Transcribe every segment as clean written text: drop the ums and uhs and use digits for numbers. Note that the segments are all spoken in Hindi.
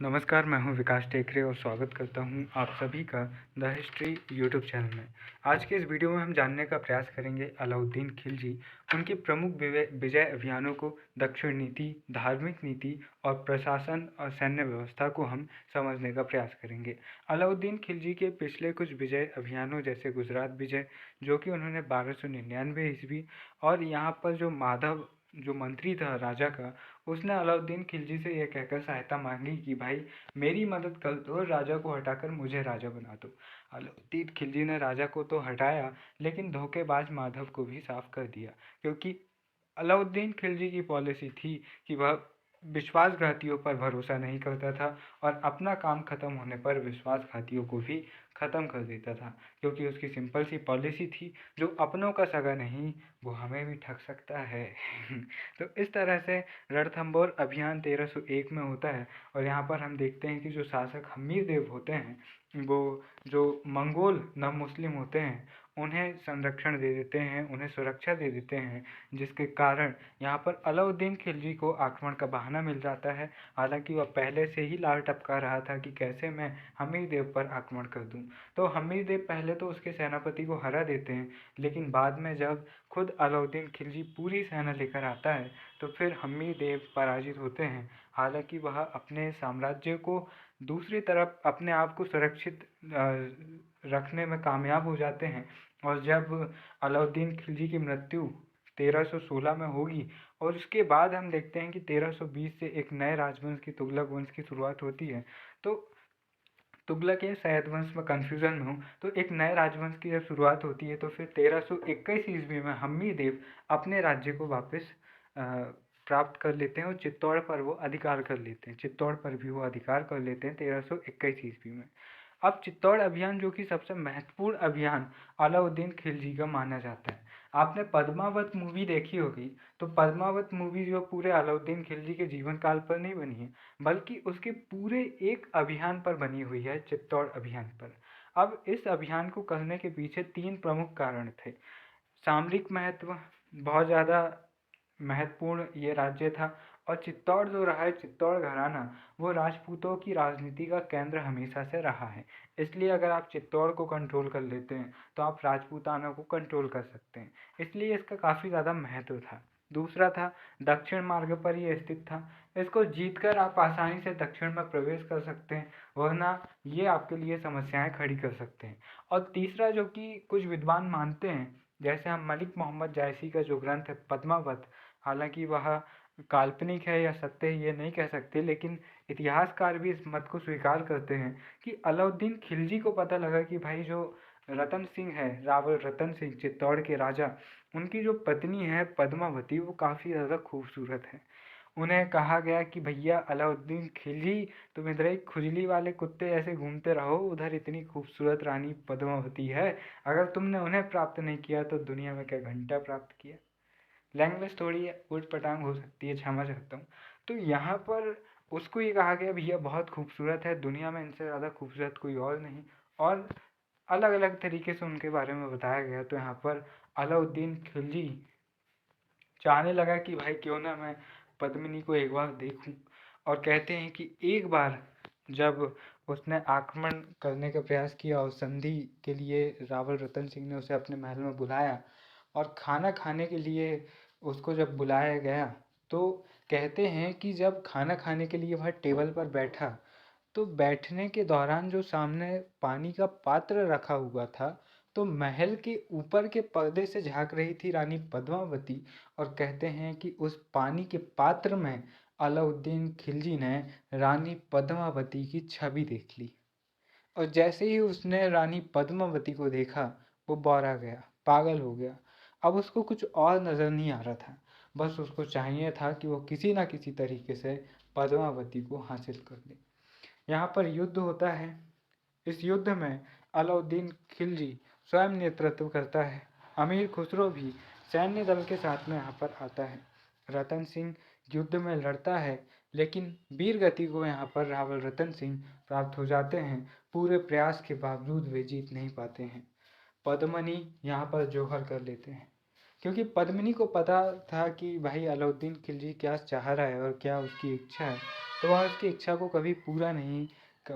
नमस्कार, मैं हूं विकास टेकरे और स्वागत करता हूं आप सभी का द हिस्ट्री यूट्यूब चैनल में। आज के इस वीडियो में हम जानने का प्रयास करेंगे अलाउद्दीन खिलजी, उनके प्रमुख विजय अभियानों को, दक्षिण नीति, धार्मिक नीति और प्रशासन और सैन्य व्यवस्था को हम समझने का प्रयास करेंगे। अलाउद्दीन खिलजी के पिछले कुछ विजय अभियानों जैसे गुजरात विजय, जो कि उन्होंने 1299 ईस्वी, और यहाँ पर जो माधव जो मंत्री था राजा का, उसने अलाउद्दीन खिलजी से यह कहकर सहायता मांगी कि भाई मेरी मदद कर दो, राजा को हटाकर मुझे राजा बना दो। अलाउद्दीन खिलजी ने राजा को तो हटाया, लेकिन धोखेबाज माधव को भी साफ कर दिया, क्योंकि अलाउद्दीन खिलजी की पॉलिसी थी कि वह विश्वासघातियों पर भरोसा नहीं करता था और अपना काम खत्म होने पर विश्वासघातियों को भी ख़त्म कर देता था, क्योंकि उसकी सिंपल सी पॉलिसी थी, जो अपनों का सगा नहीं वो हमें भी ठग सकता है। तो इस तरह से रणथंभौर अभियान 1301 में होता है और यहाँ पर हम देखते हैं कि जो शासक हम्मीर देव होते हैं, वो जो मंगोल नव मुस्लिम होते हैं उन्हें संरक्षण दे देते हैं, उन्हें सुरक्षा दे देते हैं, जिसके कारण यहाँ पर अलाउद्दीन खिलजी को आक्रमण का बहाना मिल जाता है। हालांकि वह पहले से ही लाल टपका रहा था कि कैसे मैं हम्मीर देव पर आक्रमण कर दूं। तो हम्मीर देव पहले तो उसके सेनापति को हरा देते हैं, लेकिन बाद में जब खुद अलाउद्दीन खिलजी पूरी सेना लेकर आता है तो फिर हम्मीर देव पराजित होते हैं। हालांकि वह अपने साम्राज्य को दूसरी तरफ अपने आप को सुरक्षित रखने में कामयाब हो जाते हैं। और जब अलाउद्दीन खिलजी की मृत्यु 1316 में होगी और उसके बाद हम देखते हैं कि 1320 से एक नए राजवंश की, तुगलक वंश की शुरुआत होती है। तो तुगलक या सैयद वंश में कन्फ्यूज़न में हूँ, तो एक नए राजवंश की जब शुरुआत होती है तो फिर 1321 ईस्वी में हम्मीर देव अपने राज्य को वापस प्राप्त कर लेते हैं और चित्तौड़ पर वो अधिकार कर लेते हैं। चित्तौड़ पर भी वो अधिकार कर लेते हैं 1321 ईस्वी में। अब चित्तौड़ अभियान, जो कि सबसे महत्वपूर्ण अभियान अलाउद्दीन खिलजी का माना जाता है। आपने पद्मावत मूवी देखी होगी, तो पद्मावत मूवी जो पूरे अलाउद्दीन खिलजी के जीवन काल पर नहीं बनी है, बल्कि उसके पूरे एक अभियान पर बनी हुई है, चित्तौड़ अभियान पर। अब इस अभियान को करने के पीछे 3 प्रमुख कारण थे। सामरिक महत्व, बहुत ज़्यादा महत्वपूर्ण ये राज्य था, और चित्तौड़ जो रहा है, चित्तौड़ घराना, वो राजपूतों की राजनीति का केंद्र हमेशा से रहा है। इसलिए अगर आप चित्तौड़ को कंट्रोल कर लेते हैं तो आप राजपूताना को कंट्रोल कर सकते हैं, इसलिए इसका काफ़ी ज़्यादा महत्व था। दूसरा था, दक्षिण मार्ग पर ये स्थित था, इसको जीतकर आप आसानी से दक्षिण में प्रवेश कर सकते हैं, वरना ये आपके लिए समस्याएं खड़ी कर सकते हैं। और तीसरा, जो कि कुछ विद्वान मानते हैं, जैसे हम मलिक मोहम्मद जायसी का जो ग्रंथ है पद्मावत, हालांकि वह काल्पनिक है या सत्य है ये नहीं कह सकते, लेकिन इतिहासकार भी इस मत को स्वीकार करते हैं कि अलाउद्दीन खिलजी को पता लगा कि भाई जो रतन सिंह है, रावल रतन सिंह, चित्तौड़ के राजा, उनकी जो पत्नी है पद्मावती, वो काफ़ी ज़्यादा खूबसूरत है। उन्हें कहा गया कि भैया अलाउद्दीन खिलजी, तुम इधर ही खुजली वाले कुत्ते ऐसे घूमते रहो, उधर इतनी खूबसूरत रानी पद्मावती है, अगर तुमने उन्हें प्राप्त नहीं किया तो दुनिया में क्या घंटा प्राप्त किया। लैंग्वेज थोड़ी ऊट पटांग हो सकती है, क्षमा चाहता हूँ। तो यहाँ पर उसको ये कहा गया भैया बहुत खूबसूरत है, दुनिया में इनसे ज़्यादा खूबसूरत कोई और नहीं, और अलग अलग तरीके से उनके बारे में बताया गया। तो यहाँ पर अलाउद्दीन खिलजी चाहने लगा कि भाई क्यों ना मैं पद्मिनी को एक बार देखूं, और कहते हैं कि एक बार जब उसने आक्रमण करने का प्रयास किया और संधि के लिए रावल रतन सिंह ने उसे अपने महल में बुलाया और खाना खाने के लिए उसको जब बुलाया गया, तो कहते हैं कि जब खाना खाने के लिए वह टेबल पर बैठा, तो बैठने के दौरान जो सामने पानी का पात्र रखा हुआ था, तो महल के ऊपर के पर्दे से झांक रही थी रानी पद्मावती, और कहते हैं कि उस पानी के पात्र में अलाउद्दीन खिलजी ने रानी पद्मावती की छवि देख ली। और जैसे ही उसने रानी पद्मावती को देखा, वो बौरा गया, पागल हो गया। अब उसको कुछ और नज़र नहीं आ रहा था, बस उसको चाहिए था कि वो किसी ना किसी तरीके से पद्मावती को हासिल कर ले। यहाँ पर युद्ध होता है। इस युद्ध में अलाउद्दीन खिलजी स्वयं नेतृत्व करता है। अमीर खुसरो भी सैन्य दल के साथ में यहाँ पर आता है। रतन सिंह युद्ध में लड़ता है, लेकिन वीर गति को यहाँ पर रावल रतन सिंह प्राप्त हो जाते हैं। पूरे प्रयास के बावजूद वे जीत नहीं पाते हैं। पद्मिनी यहाँ पर जौहर कर लेते हैं, क्योंकि पद्मिनी को पता था कि भाई अलाउद्दीन खिलजी क्या चाह रहा है और क्या उसकी इच्छा है। तो वह उसकी इच्छा को कभी पूरा नहीं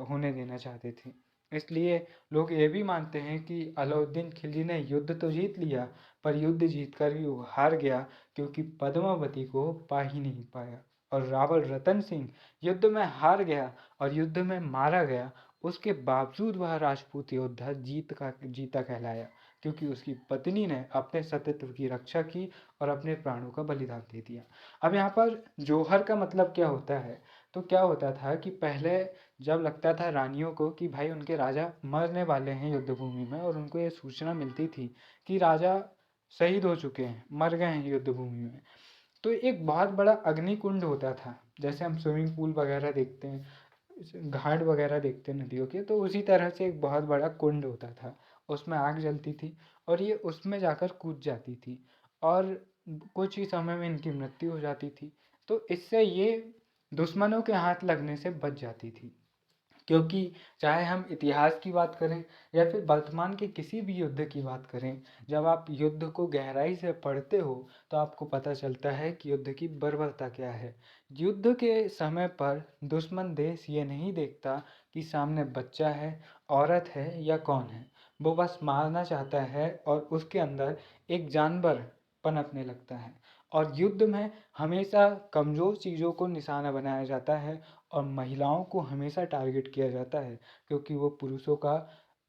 होने देना चाहते थे। इसलिए लोग ये भी मानते हैं कि अलाउद्दीन खिलजी ने युद्ध तो जीत लिया, पर युद्ध जीतकर भी वो हार गया, क्योंकि पद्मावती को पा ही नहीं पाया। और रावल रतन सिंह युद्ध में हार गया और युद्ध में मारा गया, उसके बावजूद वह राजपूत योद्धा जीता कहलाया, क्योंकि उसकी पत्नी ने अपने सतीत्व की रक्षा की और अपने प्राणों का बलिदान दे दिया। अब यहाँ पर जौहर का मतलब क्या होता है? तो क्या होता था कि पहले जब लगता था रानियों को कि भाई उनके राजा मरने वाले हैं युद्ध भूमि में, और उनको ये सूचना मिलती थी कि राजा शहीद हो चुके हैं, मर गए हैं युद्ध भूमि में, तो एक बहुत बड़ा अग्निकुंड होता था। जैसे हम स्विमिंग पूल वगैरह देखते हैं, घाट वगैरह देखते हैं नदियों के, तो उसी तरह से एक बहुत बड़ा कुंड होता था। उसमें आग जलती थी और ये उसमें जाकर कूद जाती थी, और कुछ ही समय में इनकी मृत्यु हो जाती थी। तो इससे ये दुश्मनों के हाथ लगने से बच जाती थी, क्योंकि चाहे हम इतिहास की बात करें या फिर वर्तमान के किसी भी युद्ध की बात करें, जब आप युद्ध को गहराई से पढ़ते हो तो आपको पता चलता है कि युद्ध की बर्बरता क्या है। युद्ध के समय पर दुश्मन देश ये नहीं देखता कि सामने बच्चा है, औरत है या कौन है, वो बस मारना चाहता है और उसके अंदर एक जानवर पनपने लगता है। और युद्ध में हमेशा कमज़ोर चीज़ों को निशाना बनाया जाता है और महिलाओं को हमेशा टारगेट किया जाता है, क्योंकि वो पुरुषों का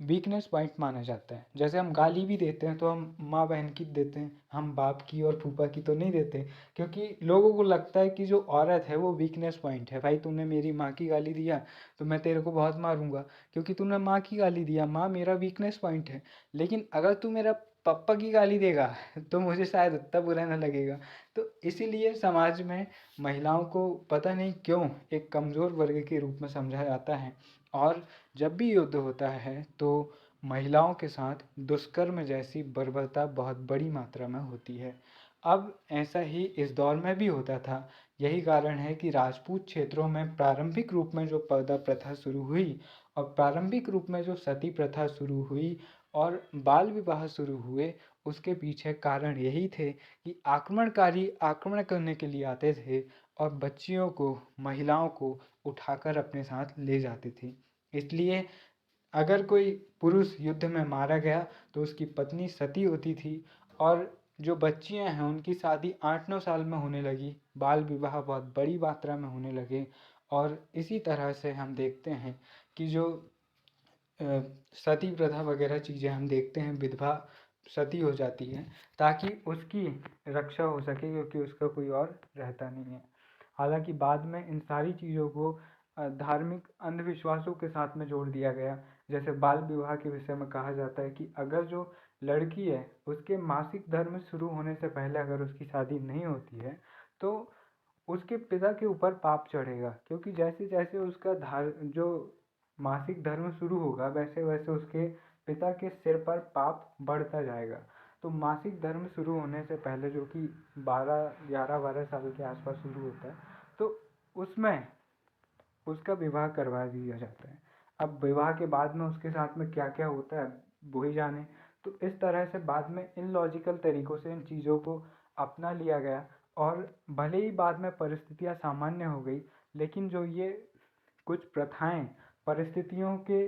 वीकनेस पॉइंट माना जाता है। जैसे हम गाली भी देते हैं तो हम माँ बहन की देते हैं, हम बाप की और फूफा की तो नहीं देते, क्योंकि लोगों को लगता है कि जो औरत है वो वीकनेस पॉइंट है। भाई तूने मेरी माँ की गाली दिया तो मैं तेरे को बहुत मारूंगा, क्योंकि तूने माँ की गाली दिया, माँ मेरा वीकनेस पॉइंट है। लेकिन अगर तू मेरा पापा की गाली देगा तो मुझे शायद उतना बुरा ना लगेगा। तो इसीलिए समाज में महिलाओं को पता नहीं क्यों एक कमज़ोर वर्ग के रूप में समझा जाता है, और जब भी युद्ध होता है तो महिलाओं के साथ दुष्कर्म जैसी बर्बरता बहुत बड़ी मात्रा में होती है। अब ऐसा ही इस दौर में भी होता था। यही कारण है कि राजपूत क्षेत्रों में प्रारंभिक रूप में जो पर्दा प्रथा शुरू हुई और प्रारंभिक रूप में जो सती प्रथा शुरू हुई और बाल विवाह शुरू हुए, उसके पीछे कारण यही थे कि आक्रमणकारी आक्रमण करने के लिए आते थे और बच्चियों को, महिलाओं को उठाकर अपने साथ ले जाते थे। इसलिए अगर कोई पुरुष युद्ध में मारा गया तो उसकी पत्नी सती होती थी, और जो बच्चियां हैं उनकी शादी 8-9 साल में होने लगी, बाल विवाह बहुत बड़ी मात्रा में होने लगे। और इसी तरह से हम देखते हैं कि जो सती प्रथा वगैरह चीज़ें हम देखते हैं, विधवा सती हो जाती है ताकि उसकी रक्षा हो सके, क्योंकि उसका कोई और रहता नहीं है। हालांकि बाद में इन सारी चीज़ों को धार्मिक अंधविश्वासों के साथ में जोड़ दिया गया। जैसे बाल विवाह के विषय में कहा जाता है कि अगर जो लड़की है उसके मासिक धर्म शुरू होने से पहले अगर उसकी शादी नहीं होती है तो उसके पिता के ऊपर पाप चढ़ेगा, क्योंकि जैसे जैसे उसका जो मासिक धर्म शुरू होगा वैसे वैसे उसके पिता के सिर पर पाप बढ़ता जाएगा। तो मासिक धर्म शुरू होने से पहले, जो कि 11-12 साल के आसपास शुरू होता है, तो उसमें उसका विवाह करवा दिया जाता है। अब विवाह के बाद में उसके साथ में क्या क्या होता है वो ही जाने। तो इस तरह से बाद में इन लॉजिकल तरीकों से इन चीज़ों को अपना लिया गया, और भले ही बाद में परिस्थितियाँ सामान्य हो गई, लेकिन जो ये कुछ प्रथाएं परिस्थितियों के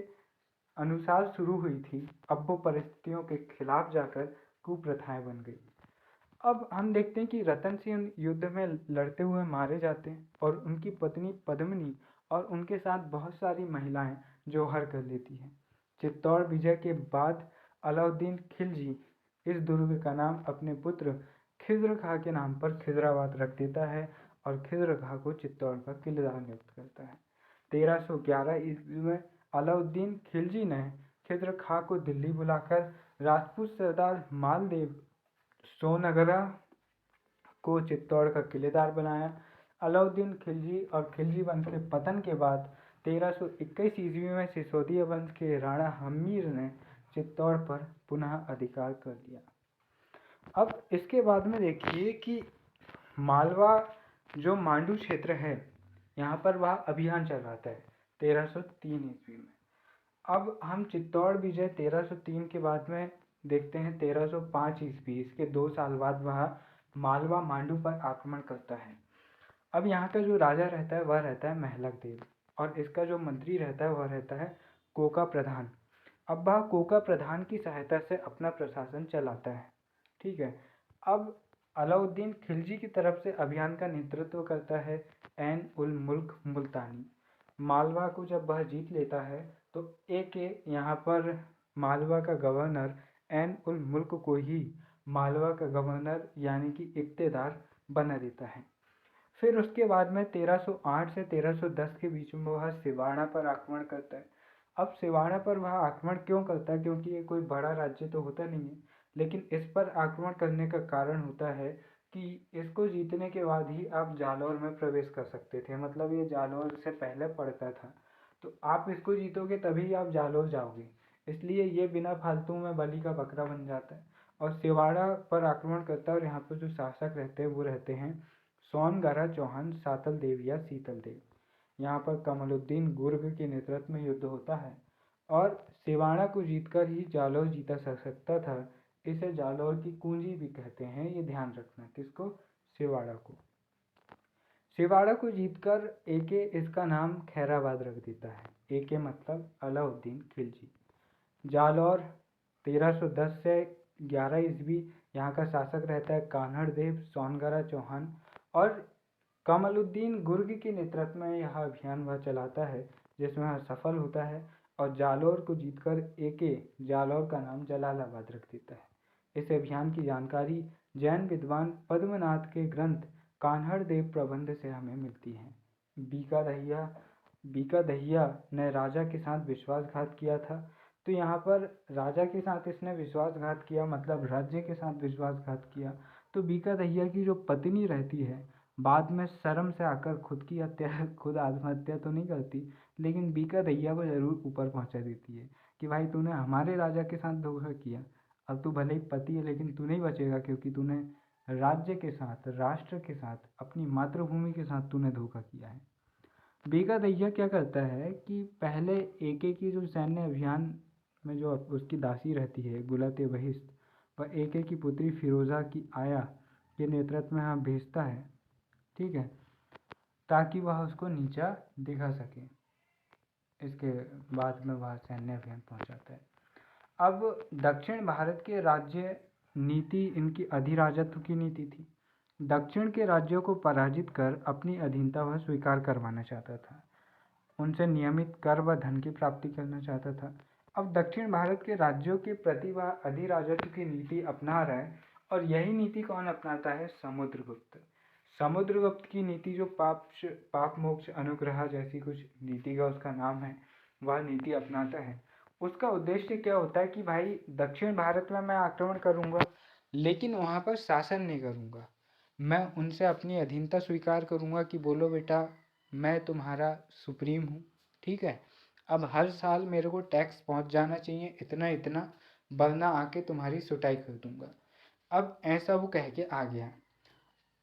अनुसार शुरू हुई थी, अब वो परिस्थितियों के खिलाफ जाकर कुप्रथाएं बन गई। अब हम देखते हैं कि रतन सिंह युद्ध में लड़ते हुए मारे जाते हैं और उनकी पत्नी पद्मिनी और उनके साथ बहुत सारी महिलाएं जौहर कर लेती हैं। चित्तौड़ विजय के बाद अलाउद्दीन खिलजी इस दुर्ग का नाम अपने पुत्र खिज्र खां के नाम पर खिजराबाद रख देता है और खिज्र खां को चित्तौड़ का किलेदार नियुक्त करता है। 1311 ईस्वी में अलाउद्दीन खिलजी ने खिज्र खां को दिल्ली बुलाकर राजपूत सरदार मालदेव सोनगरा को चित्तौड़ का किलेदार बनाया। अलाउद्दीन खिलजी और खिलजी वंश के पतन के बाद 1321 ईस्वी में सिसोदिया वंश के राणा हम्मीर ने चित्तौड़ पर पुनः अधिकार कर लिया। अब इसके बाद में देखिए कि मालवा जो मांडू क्षेत्र है, यहाँ पर वह अभियान चलाता है 1303 ईस्वी में। अब हम चित्तौड़ विजय 1303 के बाद में देखते हैं 1305 ईस्वी, इसके 2 साल बाद वह मालवा मांडू पर आक्रमण करता है। अब यहाँ का जो राजा रहता है वह रहता है महलक देव, और इसका जो मंत्री रहता है वह रहता है कोका प्रधान। अब वह कोका प्रधान की सहायता से अपना प्रशासन चलाता है। ठीक है। अब अलाउद्दीन खिलजी की तरफ से अभियान का नेतृत्व करता है ऐन उल मुल्क मुल्तानी। मालवा को जब वह जीत लेता है तो यहाँ पर मालवा का गवर्नर ऐन उल मुल्क को ही मालवा का गवर्नर यानी कि इक्तेदार बना देता है। फिर उसके बाद में 1308 से 1310 के बीच में वह सिवाड़ा पर आक्रमण करता है। अब सिवाड़ा पर वह आक्रमण क्यों करता है? क्योंकि ये कोई बड़ा राज्य तो होता नहीं है, लेकिन इस पर आक्रमण करने का कारण होता है कि इसको जीतने के बाद ही आप जालौर में प्रवेश कर सकते थे। मतलब ये जालौर से पहले पड़ता था, तो आप इसको जीतोगे तभी आप जालौर जाओगे, इसलिए ये बिना फालतू में बलि का बकरा बन जाता है और सिवाड़ा पर आक्रमण करता है। और यहाँ पर जो शासक रहते हैं वो रहते हैं सोनगरा चौहान सातल देव या शीतल देव। यहाँ पर कमलुद्दीन गुर्ग के नेतृत्व में युद्ध होता है और सिवाड़ा को जीतकर ही जालौर जीता जा सकता था। इसे जालौर की कुंजी भी कहते हैं, ये ध्यान रखना। किसको? सिवाड़ा को। सिवाड़ा को जीतकर एके इसका नाम खैराबाद रख देता है। एके मतलब अलाउद्दीन खिलजी। जालौर 1310 से 11 ईस्वी यहाँ का शासक रहता है कान्हड़ देव सोनगरा चौहान, और कमलुद्दीन गुर्ग के नेतृत्व में यह अभियान वह चलाता है जिसमें वह सफल होता है और जालौर को जीतकर एके जालौर का नाम जलालाबाद रख देता है। इस अभियान की जानकारी जैन विद्वान पद्मनाथ के ग्रंथ कान्हड़ देव प्रबंध से हमें मिलती है। बीका दहिया ने राजा के साथ विश्वासघात किया था। तो यहाँ पर राजा के साथ इसने विश्वासघात किया, मतलब राज्य के साथ विश्वासघात किया। तो बीका दहिया की जो पत्नी रहती है बाद में शर्म से आकर खुद आत्महत्या तो नहीं करती, लेकिन बीका दहिया को जरूर ऊपर पहुंचा देती है कि भाई तूने हमारे राजा के साथ धोखा किया, अब तू भले ही पति है लेकिन तू नहीं बचेगा, क्योंकि तूने राज्य के साथ, राष्ट्र के साथ, अपनी मातृभूमि के साथ तूने धोखा किया है। बीका दहिया क्या करता है कि पहले एके की जो सैन्य अभियान में जो उसकी दासी रहती है गुलत बहिश्त, वह एके की पुत्री फिरोजा की आया के नेतृत्व में यहाँ भेजता है। ठीक है, ताकि वह उसको नीचा दिखा सके। इसके बाद में वह सैन्य अभियान पहुंचाता है। अब दक्षिण भारत के राज्य नीति इनकी अधिराजत्व की नीति थी। दक्षिण के राज्यों को पराजित कर अपनी अधीनता वह स्वीकार करवाना चाहता था। उनसे नियमित कर व धन की प्राप्ति करना चाहता था। अब दक्षिण भारत के राज्यों के प्रति वह अधिराजत्व की नीति अपना रहा है, और यही नीति कौन अपनाता है? समुद्रगुप्त। समुद्रगुप्त की नीति जो पाप मोक्ष अनुग्रह जैसी कुछ नीति का उसका नाम है, वह नीति अपनाता है। उसका उद्देश्य क्या होता है कि भाई दक्षिण भारत में मैं आक्रमण करूंगा लेकिन वहाँ पर शासन नहीं करूंगा, मैं उनसे अपनी अधीनता स्वीकार करूंगा कि बोलो बेटा मैं तुम्हारा सुप्रीम हूँ। ठीक है, अब हर साल मेरे को टैक्स पहुँच जाना चाहिए इतना इतना, वरना आके तुम्हारी सुटाई कर दूंगा। अब ऐसा वो कह के आ गया।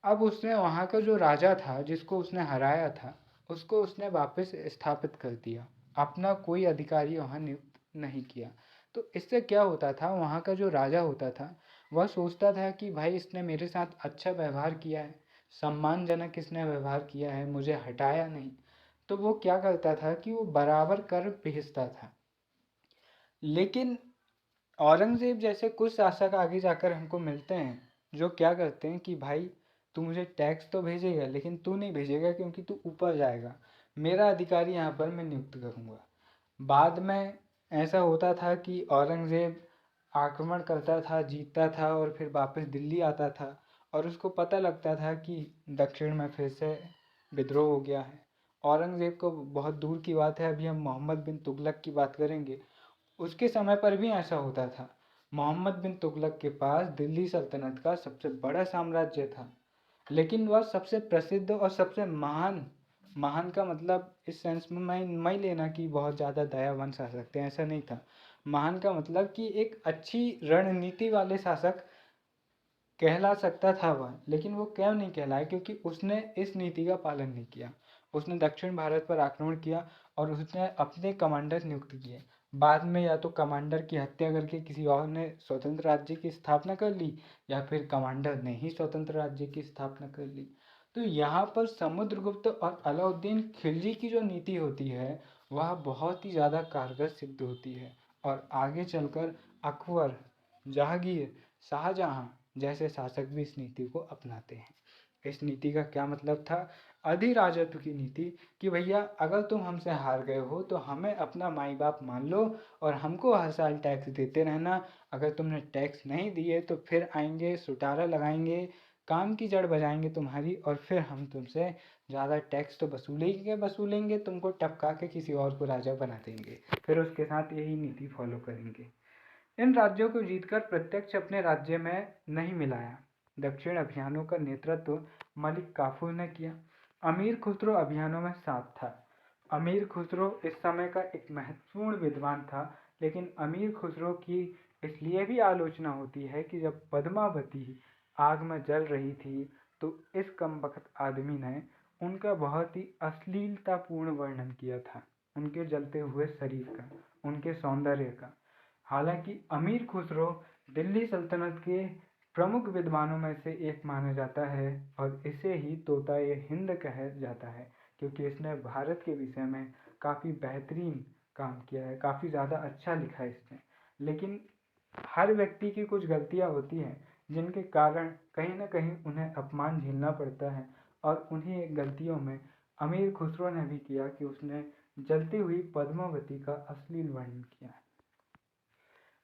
अब उसने वहाँ का जो राजा था जिसको उसने हराया था उसको उसने वापस स्थापित कर दिया, अपना कोई अधिकारी वहाँ नियुक्त नहीं किया। तो इससे क्या होता था, वहाँ का जो राजा होता था वह सोचता था कि भाई इसने मेरे साथ अच्छा व्यवहार किया है, सम्मानजनक इसने व्यवहार किया है, मुझे हटाया नहीं। तो वो क्या करता था कि वो बराबर कर भेजता था। लेकिन औरंगजेब जैसे कुछ शासक आगे जाकर हमको मिलते हैं जो क्या करते हैं कि भाई तू मुझे टैक्स तो भेजेगा लेकिन तू नहीं भेजेगा क्योंकि तू ऊपर जाएगा, मेरा अधिकारी यहाँ पर मैं नियुक्त करूँगा। बाद में ऐसा होता था कि औरंगजेब आक्रमण करता था, जीतता था और फिर वापस दिल्ली आता था और उसको पता लगता था कि दक्षिण में फिर से विद्रोह हो गया है। औरंगजेब को बहुत दूर की बात है, अभी हम मोहम्मद बिन तुगलक की बात करेंगे, उसके समय पर भी ऐसा होता था। मोहम्मद बिन तुगलक के पास दिल्ली सल्तनत का सबसे बड़ा साम्राज्य था, लेकिन वह सबसे प्रसिद्ध और सबसे महान, महान का मतलब इस सेंस में मैं लेना कि बहुत ज़्यादा दयावान शासक थे, ऐसा नहीं था। महान का मतलब कि एक अच्छी रणनीति वाले शासक कहला सकता था वह, लेकिन वो क्यों नहीं कहलाया? क्योंकि उसने इस नीति का पालन नहीं किया। उसने दक्षिण भारत पर आक्रमण किया और उसने अपने कमांडर नियुक्त किए। बाद में या तो कमांडर की हत्या करके किसी और ने स्वतंत्र राज्य की स्थापना कर ली, या फिर कमांडर ने ही स्वतंत्र राज्य की स्थापना कर ली। तो यहाँ पर समुद्रगुप्त और अलाउद्दीन खिलजी की जो नीति होती है वह बहुत ही ज़्यादा कारगर सिद्ध होती है और आगे चलकर अकबर, जहांगीर, शाहजहां जैसे शासक भी इस नीति को अपनाते हैं। इस नीति का क्या मतलब था? अधिराजत्व की नीति कि भैया अगर तुम हमसे हार गए हो तो हमें अपना माई बाप मान लो और हमको हर साल टैक्स देते रहना। अगर तुमने टैक्स नहीं दिए तो फिर आएंगे, सुटारा लगाएंगे, काम की जड़ बजाएंगे तुम्हारी और फिर हम तुमसे ज़्यादा टैक्स तो वसूलेंगे, तुमको टपका के किसी और को राजा बना देंगे। फिर उसके साथ यही नीति फॉलो करेंगे। इन राज्यों को जीतकर प्रत्यक्ष अपने राज्य में नहीं मिलाया। दक्षिण अभियानों का नेतृत्व मलिक काफूर ने किया। अमीर खुसरो अभियानों में साथ था। अमीर खुसरो इस समय का एक महत्वपूर्ण विद्वान था, लेकिन अमीर खुसरो की इसलिए भी आलोचना होती है कि जब पद्मावती आग में जल रही थी तो इस कमबख्त आदमी ने उनका बहुत ही अश्लीलतापूर्ण वर्णन किया था, उनके जलते हुए शरीर का, उनके सौंदर्य का। हालांकि अमीर खुसरो दिल्ली सल्तनत के प्रमुख विद्वानों में से एक माना जाता है और इसे ही तोता-ए हिंद कहा जाता है क्योंकि इसने भारत के विषय में काफ़ी बेहतरीन काम किया है, काफ़ी ज़्यादा अच्छा लिखा है इसने। लेकिन हर व्यक्ति की कुछ गलतियाँ होती हैं जिनके कारण कहीं ना कहीं उन्हें अपमान झेलना पड़ता है और उन्हीं गलतियों में अमीर खुसरो ने भी किया कि उसने जलती हुई पद्मावती का अश्लील वर्णन किया।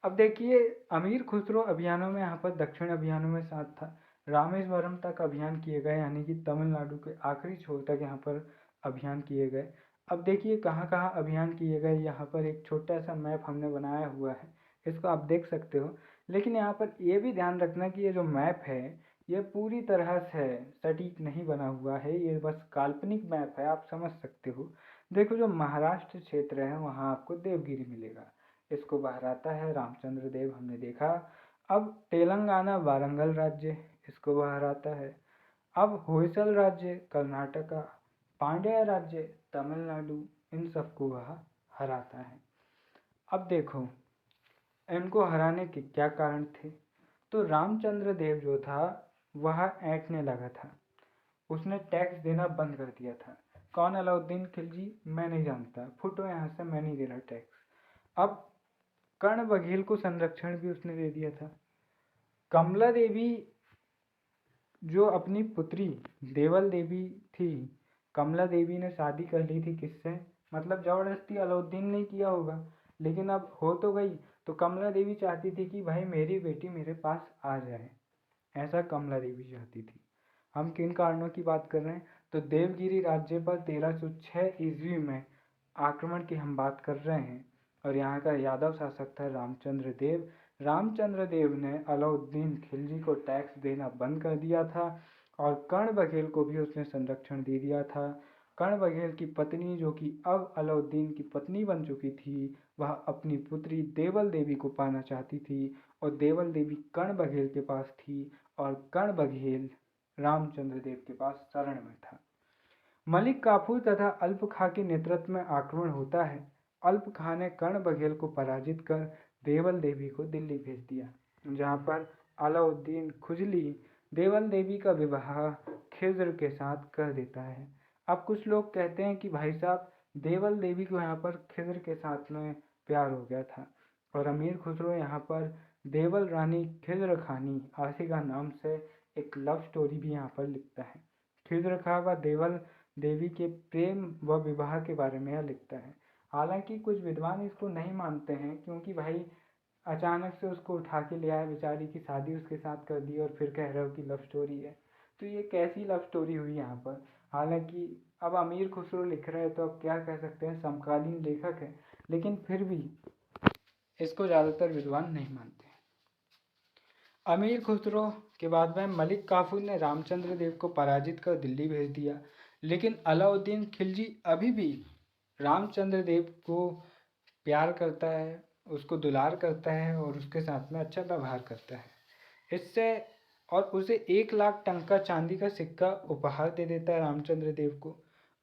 अब देखिए, अमीर खुसरो अभियानों में यहाँ पर दक्षिण अभियानों में साथ था। रामेश्वरम तक अभियान किए गए, यानी कि तमिलनाडु के आखिरी छोर तक यहाँ पर अभियान किए गए। अब देखिए कहाँ कहाँ अभियान किए गए, यहाँ पर एक छोटा सा मैप हमने बनाया हुआ है, इसको आप देख सकते हो। लेकिन यहाँ पर ये भी ध्यान रखना कि ये जो मैप है ये पूरी तरह से सटीक नहीं बना हुआ है, ये बस काल्पनिक मैप है, आप समझ सकते हो। देखो जो महाराष्ट्र क्षेत्र है वहाँ आपको देवगिरी मिलेगा, इसको बहराता है रामचंद्र देव, हमने देखा। अब तेलंगाना वारंगल राज्य, इसको बहराता है। अब होयसल राज्य कर्नाटका, पांड्या राज्य तमिलनाडु, इन सबको वह हराता है। अब देखो इनको हराने के क्या कारण थे। तो रामचंद्र देव जो था वह ऐंठने लगा था, उसने टैक्स देना बंद कर दिया था। कौन? अलाउद्दीन खिलजी? मैं नहीं जानता, फुटो यहाँ से, मैं नहीं दे रहा टैक्स। अब कर्ण बघेल को संरक्षण भी उसने दे दिया था। कमला देवी जो अपनी पुत्री देवल देवी थी, कमला देवी ने शादी कर ली थी किससे? मतलब जबरदस्ती अलाउद्दीन ने किया होगा, लेकिन अब हो तो गई। तो कमला देवी चाहती थी कि भाई मेरी बेटी मेरे पास आ जाए, ऐसा कमला देवी चाहती थी। हम किन कारणों की बात कर रहे हैं? तो देवगिरी राज्य पर 1306 ईस्वी में आक्रमण की हम बात कर रहे हैं और यहाँ का यादव शासक था रामचंद्र देव। रामचंद्र देव ने अलाउद्दीन खिलजी को टैक्स देना बंद कर दिया था और कर्ण बघेल को भी उसने संरक्षण दे दिया था। कर्ण बघेल की पत्नी, जो कि अब अलाउद्दीन की पत्नी बन चुकी थी, वह अपनी पुत्री देवल देवी को पाना चाहती थी और देवल देवी कर्ण बघेल के पास थी और कर्ण बघेल रामचंद्र देव के पास शरण में था। मलिक काफूर तथा अल्प खां के नेतृत्व में आक्रमण होता है। अल्प खां ने कर्ण बघेल को पराजित कर देवल देवी को दिल्ली भेज दिया, जहाँ पर अलाउद्दीन खुजली देवल देवी का विवाह खिज्र के साथ कर देता है। अब कुछ लोग कहते हैं कि भाई साहब देवल देवी को यहाँ पर खिज्र के साथ में प्यार हो गया था और अमीर खुसरो यहाँ पर देवल रानी खिज्र खानी आसिका नाम से एक लव स्टोरी भी यहाँ पर लिखता है। खिज्र खां व देवल देवी के प्रेम व विवाह के बारे में यह लिखता है। हालांकि कुछ विद्वान इसको नहीं मानते हैं क्योंकि भाई अचानक से उसको उठा के ले आया, बेचारी की शादी उसके साथ कर दी और फिर कह रहे हो कि लव स्टोरी है, तो ये कैसी लव स्टोरी हुई यहाँ पर। हालांकि अब अमीर खुसरो लिख रहे हैं तो अब क्या कह सकते हैं, समकालीन लेखक है, लेकिन फिर भी इसको ज़्यादातर विद्वान नहीं मानते। अमीर खुसरो के बाद में मलिक काफूर ने रामचंद्र देव को पराजित कर दिल्ली भेज दिया, लेकिन अलाउद्दीन खिलजी अभी भी रामचंद्र देव को प्यार करता है, उसको दुलार करता है और उसके साथ में अच्छा व्यवहार करता है। इससे और उसे 1 लाख टंका चांदी का सिक्का उपहार दे देता है रामचंद्र देव को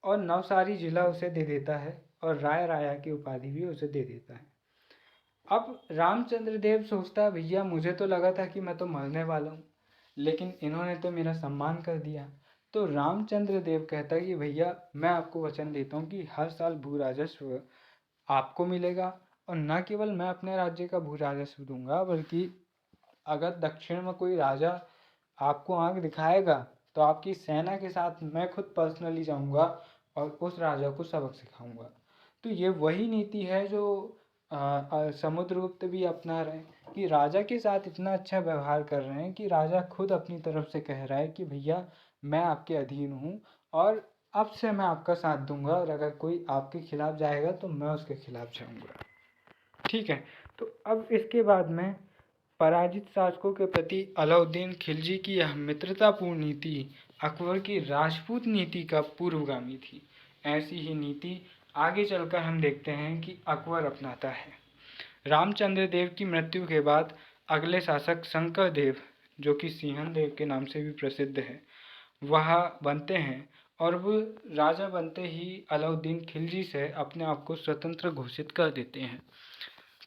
और नवसारी जिला उसे दे देता है और राय राया की उपाधि भी उसे दे देता है। अब रामचंद्र देव सोचता है भैया मुझे तो लगा था कि मैं तो मरने वाला हूँ, लेकिन इन्होंने तो मेरा सम्मान कर दिया, तो रामचंद्र देव कहता है कि भैया मैं आपको वचन देता हूँ कि हर साल भू राजस्व आपको मिलेगा, और न केवल मैं अपने राज्य का भू राजस्व दूंगा, बल्कि अगर दक्षिण में कोई राजा आपको आंख दिखाएगा तो आपकी सेना के साथ मैं खुद पर्सनली जाऊंगा और उस राजा को सबक सिखाऊंगा। तो ये वही नीति है जो समुद्रगुप्त भी अपना रहे हैं, कि राजा के साथ इतना अच्छा व्यवहार कर रहे हैं कि राजा खुद अपनी तरफ से कह रहा है कि भैया मैं आपके अधीन हूँ, और अब से मैं आपका साथ दूंगा, और अगर कोई आपके खिलाफ जाएगा तो मैं उसके खिलाफ जाऊंगा। ठीक है। तो अब इसके बाद में पराजित शासकों के प्रति अलाउद्दीन खिलजी की यह मित्रतापूर्ण नीति अकबर की राजपूत नीति का पूर्वगामी थी। ऐसी ही नीति आगे चलकर हम देखते हैं कि अकबर अपनाता है। रामचंद्र देव की मृत्यु के बाद अगले शासक शंकर देव, जो कि सिंहन देव के नाम से भी प्रसिद्ध है, वह बनते हैं, और वो राजा बनते ही अलाउद्दीन खिलजी से अपने आप को स्वतंत्र घोषित कर देते हैं।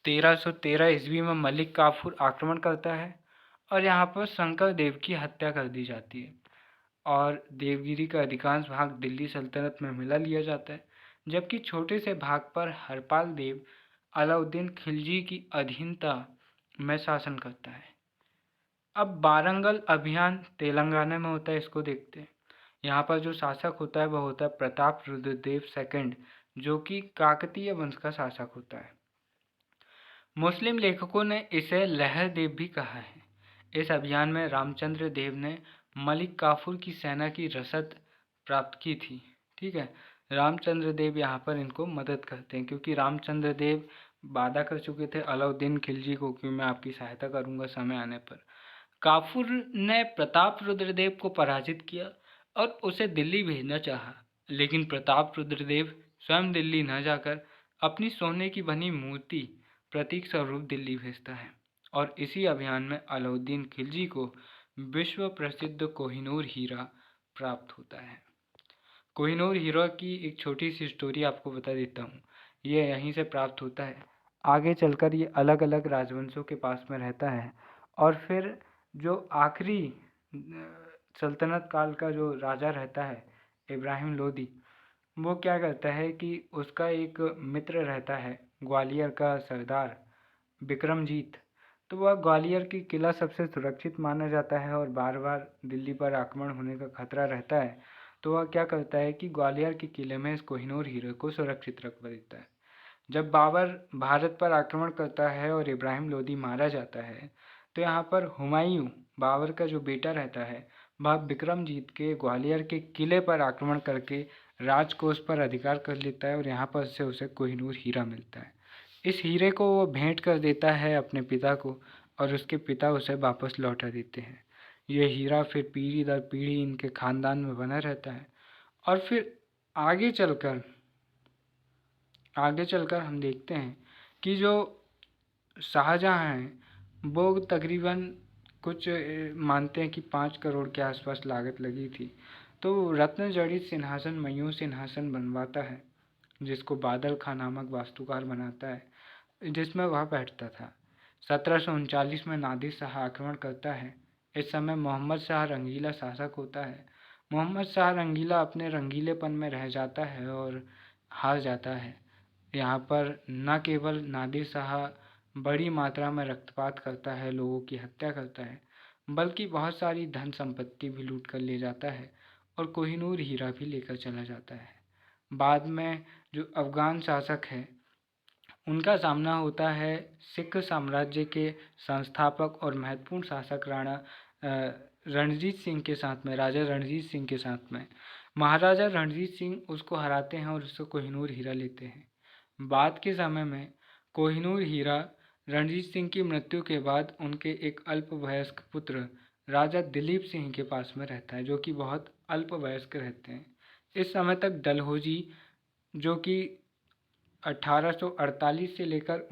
1313 ईस्वी में मलिक काफूर आक्रमण करता है और यहाँ पर शंकर देव की हत्या कर दी जाती है, और देवगिरी का अधिकांश भाग दिल्ली सल्तनत में मिला लिया जाता है, जबकि छोटे से भाग पर हरपाल देव अलाउद्दीन खिलजी की अधीनता में शासन करता है। अब वारंगल अभियान तेलंगाना में होता है, इसको देखते हैं। यहाँ पर जो शासक होता है वह होता है प्रताप रुद्रदेव सेकंड, जो कि काकतीय वंश का शासक होता है। मुस्लिम लेखकों ने इसे लहर देव भी कहा है। इस अभियान में रामचंद्र देव ने मलिक काफूर की सेना की रसद प्राप्त की थी। ठीक है, रामचंद्र देव यहाँ पर इनको मदद करते हैं, क्योंकि रामचंद्र देव वादा कर चुके थे अलाउद्दीन खिलजी को कि मैं आपकी सहायता करूंगा समय आने पर। काफूर ने प्रताप रुद्रदेव को पराजित किया और उसे दिल्ली भेजना चाहा, लेकिन प्रताप रुद्रदेव स्वयं दिल्ली न जाकर अपनी सोने की बनी मूर्ति प्रतीक स्वरूप दिल्ली भेजता है, और इसी अभियान में अलाउद्दीन खिलजी को विश्व प्रसिद्ध कोहिनूर हीरा प्राप्त होता है। कोहिनूर हीरा की एक छोटी सी स्टोरी आपको बता देता हूँ। ये यहीं से प्राप्त होता है। आगे चलकर ये अलग अलग राजवंशों के पास में रहता है, और फिर जो आखिरी सल्तनत काल का जो राजा रहता है इब्राहिम लोदी, वो क्या करता है कि उसका एक मित्र रहता है ग्वालियर का सरदार विक्रमजीत। तो वह ग्वालियर की किला सबसे सुरक्षित माना जाता है और बार बार दिल्ली पर आक्रमण होने का खतरा रहता है। तो वह क्या करता है कि ग्वालियर के किले में इस कोहिनूर हीरे को सुरक्षित रखवा देता है। जब बाबर भारत पर आक्रमण करता है और इब्राहिम लोदी मारा जाता है, तो यहाँ पर हुमायूं, बाबर का जो बेटा रहता है, वह विक्रमजीत के ग्वालियर के किले पर आक्रमण करके राजकोष पर अधिकार कर लेता है, और यहाँ पर से उसे कोहिनूर हीरा मिलता है। इस हीरे को वो भेंट कर देता है अपने पिता को, और उसके पिता उसे वापस लौटा देते हैं। ये हीरा फिर पीढ़ी दर पीढ़ी इनके खानदान में बना रहता है। और फिर आगे चलकर हम देखते हैं कि जो शाहजहाँ हैं वो तकरीबन कुछ मानते हैं कि 5 करोड़ के आसपास लागत लगी थी। तो रत्न जड़ित सिंहासन मयूर सिंहासन बनवाता है, जिसको बादल खां नामक वास्तुकार बनाता है, जिसमें वह बैठता था। 1739 में नादिर शाह आक्रमण करता है। इस समय मोहम्मद शाह रंगीला शासक होता है। मोहम्मद शाह रंगीला अपने रंगीलेपन में रह जाता है और हार जाता है। यहाँ पर न केवल नादिर शाह बड़ी मात्रा में रक्तपात करता है, लोगों की हत्या करता है, बल्कि बहुत सारी धन संपत्ति भी लूट कर ले जाता है, और कोहिनूर हीरा भी लेकर चला जाता है। बाद में जो अफगान शासक है उनका सामना होता है सिख साम्राज्य के संस्थापक और महत्वपूर्ण शासक रणजीत सिंह के साथ में, राजा रणजीत सिंह के साथ में। महाराजा रणजीत सिंह उसको हराते हैं और उससे कोहिनूर हीरा लेते हैं। बाद के समय में कोहिनूर हीरा रणजीत सिंह की मृत्यु के बाद उनके एक अल्पवयस्क पुत्र राजा दिलीप सिंह के पास में रहता है, जो कि बहुत अल्पवयस्क रहते हैं। इस समय तक डलहौजी, जो कि 1848 से लेकर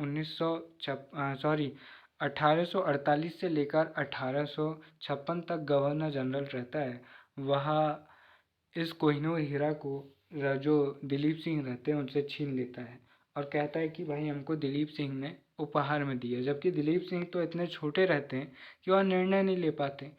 1848 से लेकर 1856 तक गवर्नर जनरल रहता है, वह इस कोहिनूर हीरा को जो दिलीप सिंह रहते हैं उनसे छीन लेता है, और कहता है कि भाई हमको दिलीप सिंह ने उपहार में दिया, जबकि दिलीप सिंह तो इतने छोटे रहते हैं कि वह निर्णय नहीं ले पाते।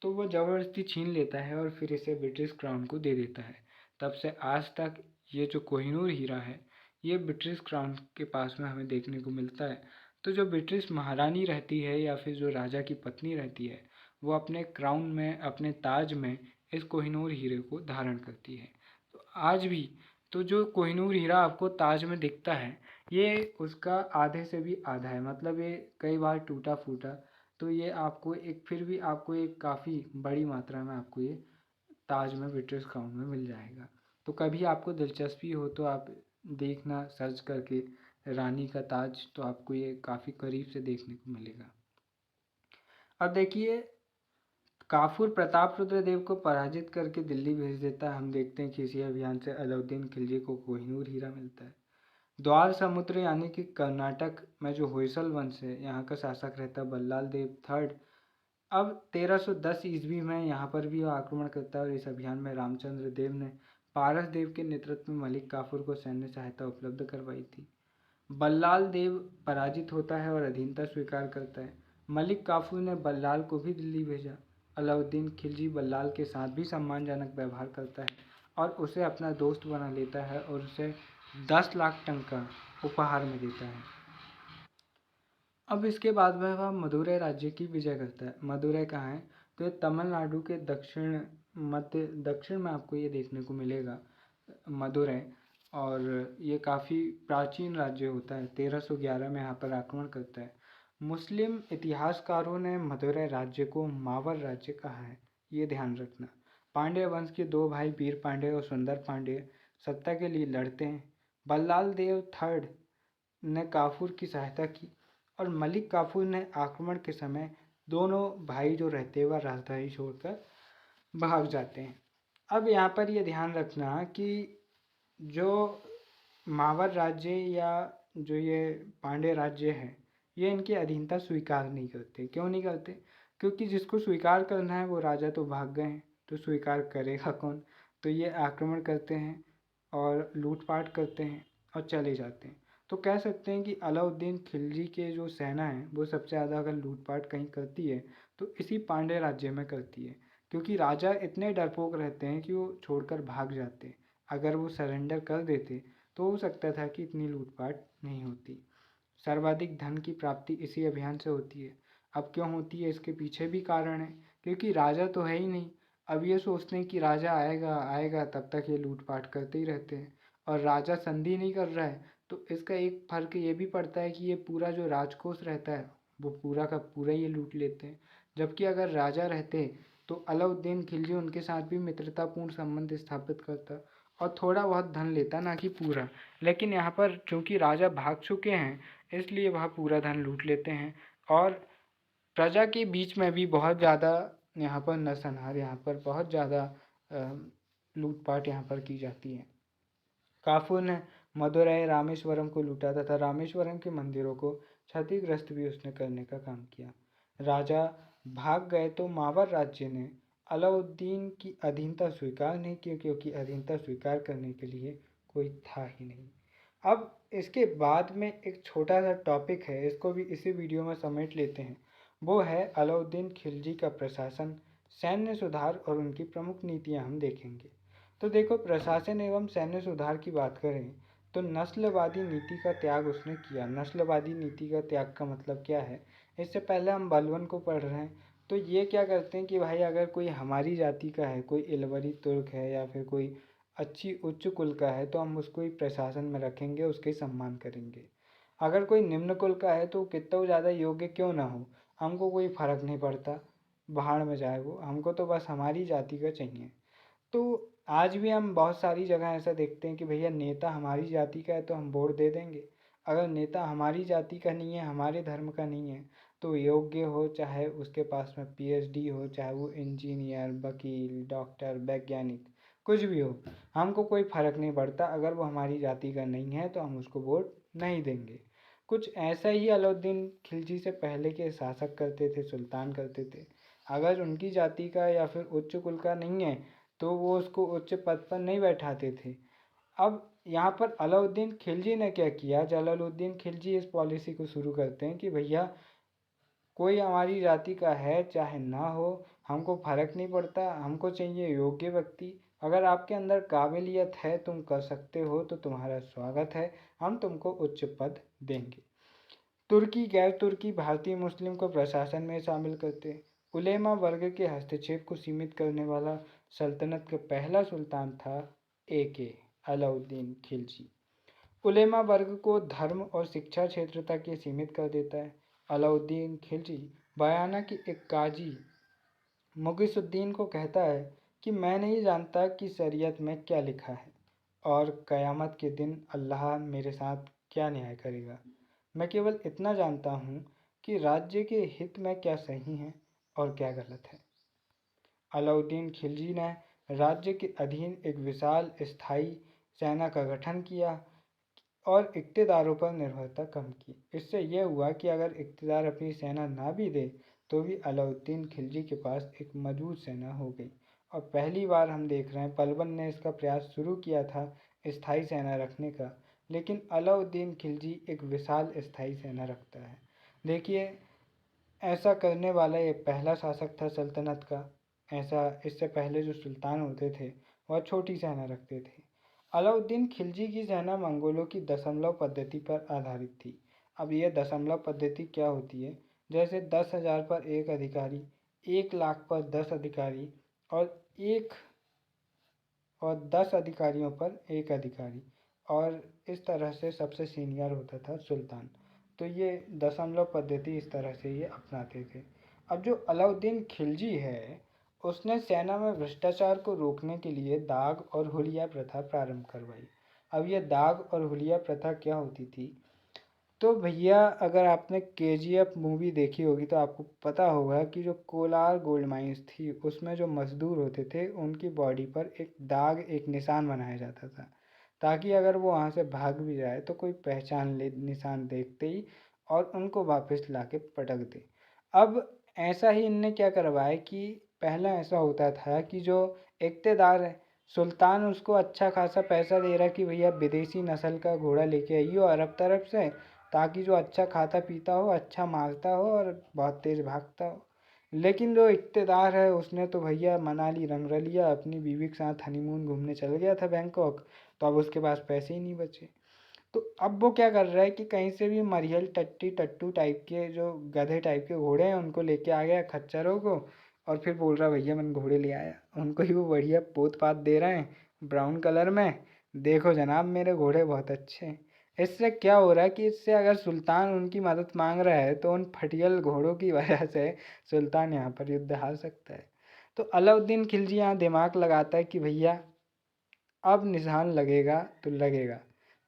तो वो ज़बरदस्ती छीन लेता है और फिर इसे ब्रिटिश क्राउन को दे देता है। तब से आज तक ये जो कोहिनूर हीरा है, ये ब्रिटिश क्राउन के पास में हमें देखने को मिलता है। तो जो ब्रिटिश महारानी रहती है या फिर जो राजा की पत्नी रहती है, वो अपने क्राउन में, अपने ताज में इस कोहिनूर हीरे को धारण करती है। तो आज भी तो जो कोहिनूर हीरा आपको ताज में दिखता है, ये उसका आधे से भी आधा है, मतलब ये कई बार टूटा फूटा। तो ये आपको एक, फिर भी आपको एक काफ़ी बड़ी मात्रा में आपको ये ताज में, ब्रिटिश क्राउन में मिल जाएगा। तो कभी आपको दिलचस्पी हो तो आप देखना सर्च करके रानी का ताज, तो आपको ये काफ़ी करीब से देखने को मिलेगा। अब देखिए, काफूर प्रताप रुद्र देव को पराजित करके दिल्ली भेज देता है। हम देखते हैं कि इसी अभियान से अलाउद्दीन खिलजी को कोहिनूर हीरा मिलता है। द्वार समुद्र यानी कि कर्नाटक में जो होयसल वंश है, यहाँ का शासक रहता है बल्लाल देव थर्ड। अब 1310 ईस्वी में यहाँ पर भी वो आक्रमण करता है और इस अभियान में रामचंद्र देव ने पारस देव के नेतृत्व में मलिक काफूर को सैन्य सहायता उपलब्ध करवाई थी। बल्लाल देव पराजित होता है और अधीनता स्वीकार करता है। मलिक काफूर ने बल्लाल को भी दिल्ली भेजा। अलाउद्दीन खिलजी बल्लाल के साथ भी सम्मानजनक व्यवहार करता है और उसे अपना दोस्त बना लेता है और उसे 10 लाख टंका उपहार में देता है। अब इसके बाद में वह मदुरै राज्य की विजय करता है। मदुरै कहाँ है? तो ये तमिलनाडु के दक्षिण में आपको ये देखने को मिलेगा, मदुरै। और ये काफ़ी प्राचीन राज्य होता है। 1311 में यहाँ पर आक्रमण करता है। मुस्लिम इतिहासकारों ने मदुरै राज्य को मावर राज्य कहा है, ये ध्यान रखना। पांड्य वंश के दो भाई वीर पांड्य और सुंदर पांड्य सत्ता के लिए लड़ते हैं। बल्लाल देव थर्ड ने काफूर की सहायता की और मलिक काफूर ने आक्रमण के समय दोनों भाई जो रहते हैं वह राजधानी छोड़कर भाग जाते हैं। अब यहाँ पर ये ध्यान रखना कि जो मावर राज्य या जो ये पांड्य राज्य है, ये इनकी अधीनता स्वीकार नहीं करते। क्यों नहीं करते? क्योंकि जिसको स्वीकार करना है वो राजा तो भाग गए हैं, तो स्वीकार करेगा कौन? तो ये आक्रमण करते हैं और लूटपाट करते हैं और चले जाते हैं। तो कह सकते हैं कि अलाउद्दीन खिलजी के जो सेना है वो सबसे ज़्यादा अगर लूटपाट कहीं करती है तो इसी पांड्य राज्य में करती है, क्योंकि राजा इतने डरपोक रहते हैं कि वो छोड़कर भाग जाते हैं। अगर वो सरेंडर कर देते तो हो सकता था कि इतनी लूटपाट नहीं होती। सर्वाधिक धन की प्राप्ति इसी अभियान से होती है। अब क्यों होती है, इसके पीछे भी कारण है, क्योंकि राजा तो है ही नहीं। अब ये सोचते हैं कि राजा आएगा आएगा, तब तक ये लूटपाट करते ही रहते हैं और राजा संधि नहीं कर रहा है। तो इसका एक फर्क ये भी पड़ता है कि ये पूरा जो राजकोष रहता है वो पूरा का पूरा ये लूट लेते हैं। जबकि अगर राजा रहते तो अलाउद्दीन खिलजी उनके साथ भी मित्रतापूर्ण संबंध स्थापित करता और थोड़ा बहुत धन लेता, ना कि पूरा। लेकिन यहाँ पर चूंकि राजा भाग चुके हैं, इसलिए वह पूरा धन लूट लेते हैं और प्रजा के बीच में भी बहुत ज़्यादा यहाँ पर नरसंहार, यहाँ पर बहुत ज़्यादा लूटपाट यहाँ पर की जाती है। काफूर ने मदुरै रामेश्वरम को लूटा तथा रामेश्वरम के मंदिरों को क्षतिग्रस्त भी उसने करने का काम किया। राजा भाग गए तो मावर राज्य ने अलाउद्दीन की अधीनता स्वीकार नहीं की, क्योंकि अधीनता स्वीकार करने के लिए कोई था ही नहीं। अब इसके बाद में एक छोटा सा टॉपिक है, इसको भी इसी वीडियो में समेट लेते हैं। वो है अलाउद्दीन खिलजी का प्रशासन, सैन्य सुधार और उनकी प्रमुख नीतियां हम देखेंगे। तो देखो, प्रशासन एवं सैन्य सुधार की बात करें तो नस्लवादी नीति का त्याग उसने किया। नस्लवादी नीति का त्याग का मतलब क्या है? इससे पहले हम बलवन को पढ़ रहे हैं, तो ये क्या करते हैं कि भाई अगर कोई हमारी जाति का है, कोई इलवरी तुर्क है या फिर कोई अच्छी उच्च कुल का है, तो हम उसको ही प्रशासन में रखेंगे, उसके सम्मान करेंगे। अगर कोई निम्न कुल का है तो कितना ज़्यादा योग्य क्यों ना हो, हमको कोई फर्क नहीं पड़ता, भाड़ में जाए वो, हमको तो बस हमारी जाति का चाहिए। तो आज भी हम बहुत सारी जगह ऐसा देखते हैं कि भैया नेता हमारी जाति का है तो हम वोट दे देंगे। अगर नेता हमारी जाति का नहीं है, हमारे धर्म का नहीं है, तो योग्य हो, चाहे उसके पास में पीएचडी हो, चाहे वो इंजीनियर, वकील, डॉक्टर, वैज्ञानिक, कुछ भी हो, हमको कोई फर्क नहीं पड़ता। अगर वो हमारी जाति का नहीं है तो हम उसको वोट नहीं देंगे। कुछ ऐसा ही अलाउद्दीन खिलजी से पहले के शासक करते थे, सुल्तान करते थे। अगर उनकी जाति का या फिर उच्च कुल का नहीं है तो वो उसको उच्च पद पर नहीं बैठाते थे। अब यहाँ पर अलाउद्दीन खिलजी ने क्या किया? जलालुद्दीन खिलजी इस पॉलिसी को शुरू करते हैं कि भैया कोई हमारी जाति का है चाहे ना हो, हमको फ़र्क नहीं पड़ता, हमको चाहिए योग्य व्यक्ति। अगर आपके अंदर काबिलियत है, तुम कर सकते हो, तो तुम्हारा स्वागत है, हम तुमको उच्च पद देंगे। तुर्की गैर तुर्की भारतीय मुस्लिम को प्रशासन में शामिल करते। उलेमा वर्ग के हस्तक्षेप को सीमित करने वाला सल्तनत का पहला सुल्तान था ए.के. अलाउद्दीन खिलजी। उलेमा वर्ग को धर्म और शिक्षा क्षेत्र तक ये सीमित कर देता है। अलाउद्दीन खिलजी बयाना के एक काजी मुगिसुद्दीन को कहता है कि मैं नहीं जानता कि शरीयत में क्या लिखा है और क़यामत के दिन अल्लाह मेरे साथ क्या न्याय करेगा। मैं केवल इतना जानता हूँ कि राज्य के हित में क्या सही है और क्या गलत है। अलाउद्दीन खिलजी ने राज्य के अधीन एक विशाल स्थायी सेना का गठन किया और इक़्तिदारों पर निर्भरता कम की। इससे यह हुआ कि अगर इक़्तिदार अपनी सेना ना भी दे तो भी अलाउद्दीन खिलजी के पास एक मजबूत सेना हो गई। और पहली बार हम देख रहे हैं पलवन ने इसका प्रयास शुरू किया था स्थायी सेना रखने का, लेकिन अलाउद्दीन खिलजी एक विशाल स्थायी सेना रखता है। देखिए, ऐसा करने वाला ये पहला शासक था सल्तनत का। ऐसा इससे पहले जो सुल्तान होते थे वह छोटी सेना रखते थे। अलाउद्दीन खिलजी की सेना मंगोलों की दशमलव पद्धति पर आधारित थी। अब यह दशमलव पद्धति क्या होती है? जैसे 10,000 पर एक अधिकारी, 1,00,000 पर 10 अधिकारी और 10 अधिकारियों पर एक अधिकारी, और इस तरह से सबसे सीनियर होता था सुल्तान। तो ये दशमलव पद्धति इस तरह से ये अपनाते थे। अब जो अलाउद्दीन खिलजी है, उसने सेना में भ्रष्टाचार को रोकने के लिए दाग और हुलिया प्रथा प्रारंभ करवाई। अब ये दाग और हुलिया प्रथा क्या होती थी? तो भैया, अगर आपने केजीएफ मूवी देखी होगी तो आपको पता होगा कि जो कोलार गोल्ड माइंस थी उसमें जो मजदूर होते थे उनकी बॉडी पर एक दाग, एक निशान बनाया जाता था, ताकि अगर वो वहाँ से भाग भी जाए तो कोई पहचान ले निशान देखते ही और उनको वापस ला के पटक दे। अब ऐसा ही इनने क्या करवाया कि पहला ऐसा होता था कि जो इक़्तिदार है, सुल्तान उसको अच्छा खासा पैसा दे रहा कि भैया विदेशी नस्ल का घोड़ा लेके आइयो अरब तरफ से, ताकि जो अच्छा खाता पीता हो, अच्छा मारता हो और बहुत तेज़ भागता हो। लेकिन जो इक़्तिदार है उसने तो भैया मनाली रंग लिया, अपनी बीवी के साथ हनीमून घूमने चल गया था बैंकॉक, तो अब उसके पास पैसे ही नहीं बचे। तो अब वो क्या कर रहा है कि कहीं से भी मरियल टट्टी टट्टू टाइप के जो गधे टाइप के घोड़े हैं उनको लेके आ गया, खच्चरों को, और फिर बोल रहा भैया मैंने घोड़े ले आया। उनको ही वो बढ़िया पोत पात दे रहे हैं ब्राउन कलर में, देखो जनाब मेरे घोड़े बहुत अच्छे हैं। इससे क्या हो रहा है कि इससे अगर सुल्तान उनकी मदद मांग रहा है तो उन फटियल घोड़ों की वजह से सुल्तान यहाँ पर युद्ध हार सकता है। तो अलाउद्दीन खिलजी यहाँ दिमाग लगाता है कि भैया अब निशान लगेगा तो लगेगा।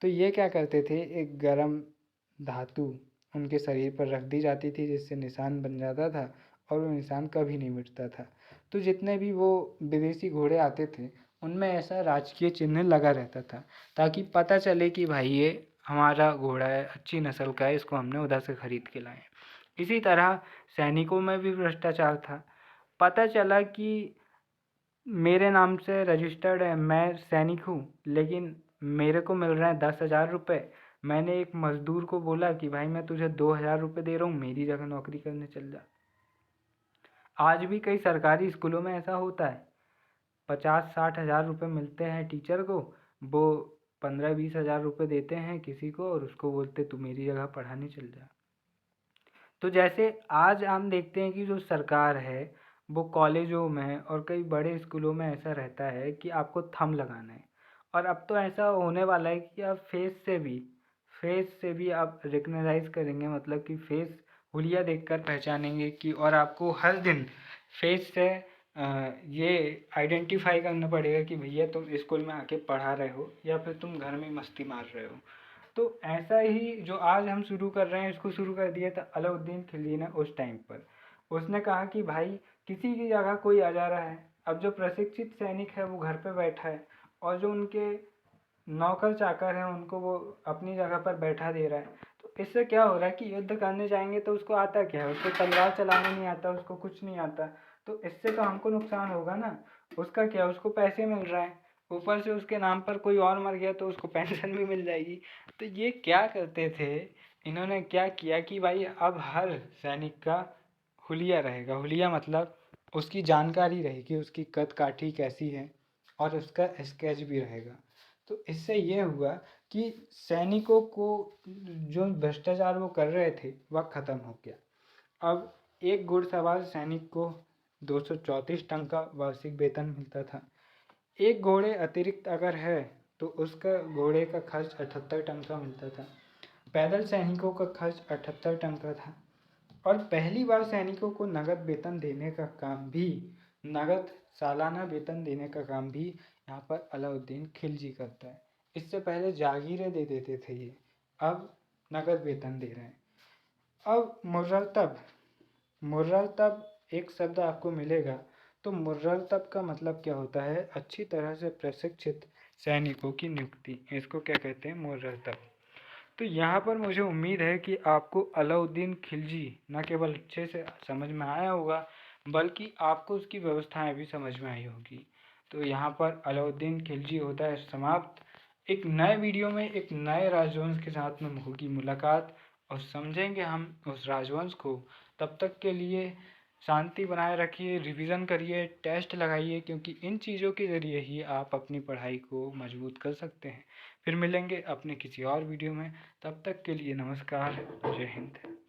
तो ये क्या करते थे, एक गरम धातु उनके शरीर पर रख दी जाती थी जिससे निशान बन जाता था और वो निशान कभी नहीं मिटता था। तो जितने भी वो विदेशी घोड़े आते थे उनमें ऐसा राजकीय चिन्ह लगा रहता था, ताकि पता चले कि भाई ये हमारा घोड़ा है, अच्छी नस्ल का है, इसको हमने उधर से खरीद के लाए। इसी तरह सैनिकों में भी भ्रष्टाचार था। पता चला कि मेरे नाम से रजिस्टर्ड है, मैं सैनिक हूँ, लेकिन मेरे को मिल रहे हैं 10,000 रुपये। मैंने एक मज़दूर को बोला कि भाई मैं तुझे 2,000 रुपये दे रहा हूँ, मेरी जगह नौकरी करने चल जा। आज भी कई सरकारी स्कूलों में ऐसा होता है। 50-60 हज़ार रुपये मिलते हैं टीचर को, वो 15-20 हज़ार रुपये देते हैं किसी को और उसको बोलते तू मेरी जगह पढ़ाने चल जा। तो जैसे आज हम देखते हैं कि जो सरकार है वो कॉलेजों में और कई बड़े स्कूलों में ऐसा रहता है कि आपको थंब लगाना है, और अब तो ऐसा होने वाला है कि आप फेस से भी आप रिकग्नाइज करेंगे, मतलब कि फेस हुलिया देखकर पहचानेंगे कि, और आपको हर दिन फेस से ये आइडेंटिफाई करना पड़ेगा कि भैया तुम स्कूल में आके पढ़ा रहे हो या फिर तुम घर में मस्ती मार रहे हो। तो ऐसा ही जो आज हम शुरू कर रहे हैं इसको शुरू कर दिया था अलाउद्दीन खिलजी ने उस टाइम पर। उसने कहा कि भाई किसी की जगह कोई आ जा रहा है, अब जो प्रशिक्षित सैनिक है वो घर पे बैठा है और जो उनके नौकर चाकर हैं उनको वो अपनी जगह पर बैठा दे रहा है। तो इससे क्या हो रहा है कि युद्ध करने जाएंगे तो उसको आता क्या है, उसको तलवार चलाना नहीं आता, उसको कुछ नहीं आता, तो इससे तो हमको नुकसान होगा ना। उसका क्या, उसको पैसे मिल रहा है, ऊपर से उसके नाम पर कोई और मर गया तो उसको पेंशन भी मिल जाएगी। तो ये क्या करते थे, इन्होंने क्या किया कि भाई अब हर सैनिक का हुलिया रहेगा। हुलिया मतलब उसकी जानकारी रहेगी, उसकी कद काठी कैसी है और उसका स्केच भी रहेगा। तो इससे ये हुआ कि सैनिकों को जो भ्रष्टाचार वो कर रहे थे वह ख़त्म हो गया। अब एक घुड़सवार सैनिक को 234 टन का वार्षिक वेतन मिलता था। एक घोड़े अतिरिक्त अगर है तो उसका घोड़े का खर्च 78 टन का मिलता था। पैदल सैनिकों का खर्च 78 टन का था। और पहली बार सैनिकों को नगद वेतन देने का काम भी, नगद सालाना वेतन देने का काम भी यहाँ पर अलाउद्दीन खिलजी करता है। इससे पहले जागीरें दे देते थे ये, अब नगद वेतन दे रहे हैं। अब मुर्रतब एक शब्द आपको मिलेगा। तो मुर्रतब का मतलब क्या होता है? अच्छी तरह से प्रशिक्षित सैनिकों की नियुक्ति, इसको क्या कहते हैं? मुर्रतब। तो यहाँ पर मुझे उम्मीद है कि आपको अलाउद्दीन खिलजी न केवल अच्छे से समझ में आया होगा बल्कि आपको उसकी व्यवस्थाएं भी समझ में आई होगी। तो यहाँ पर अलाउद्दीन खिलजी होता है समाप्त। एक नए वीडियो में एक नए राजवंश के साथ में होगी मुलाकात और समझेंगे हम उस राजवंश को। तब तक के लिए शांति बनाए रखिए, रिवीजन करिए, टेस्ट लगाइए, क्योंकि इन चीज़ों के ज़रिए ही आप अपनी पढ़ाई को मजबूत कर सकते हैं। फिर मिलेंगे अपने किसी और वीडियो में। तब तक के लिए नमस्कार, जय हिंद।